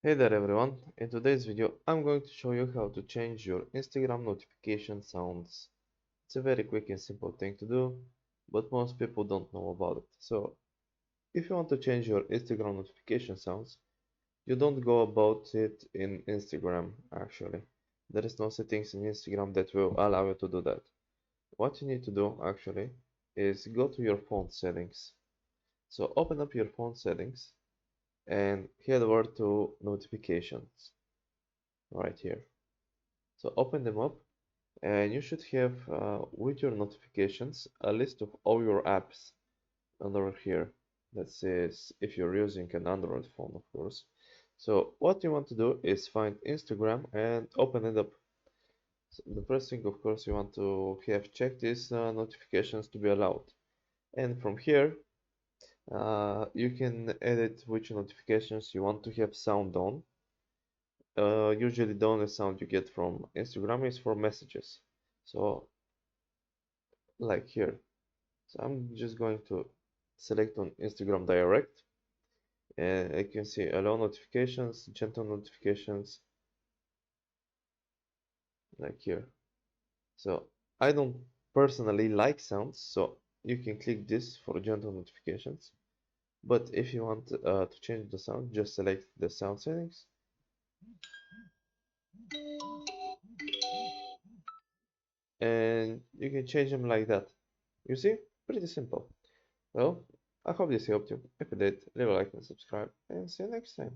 Hey there everyone, in today's video I'm going to show you how to change your Instagram notification sounds. It's a very quick and simple thing to do, but most people don't know about it. So if you want to change your Instagram notification sounds, you don't go about it in Instagram actually. There is no settings in Instagram that will allow you to do that. What you need to do actually is go to your phone settings. So open up your phone settings and head over to notifications right here. So open them up and you should have with your notifications a list of all your apps under here. That says if you're using an Android phone, of course. So what you want to do is find Instagram and open it up. So the first thing, of course, you want to have checked is notifications to be allowed. And from here, you can edit which notifications you want to have sound on. Usually the only sound you get from Instagram is for messages. So like here. So I'm just going to select on Instagram direct and I can see allow notifications, gentle notifications like here. So I don't personally like sounds, so you can click this for gentle notifications. But if you want to change the sound, just select the sound settings and you can change them like that. You see? Pretty simple. Well, I hope this helped you. If it did, leave a like and subscribe and see you next time.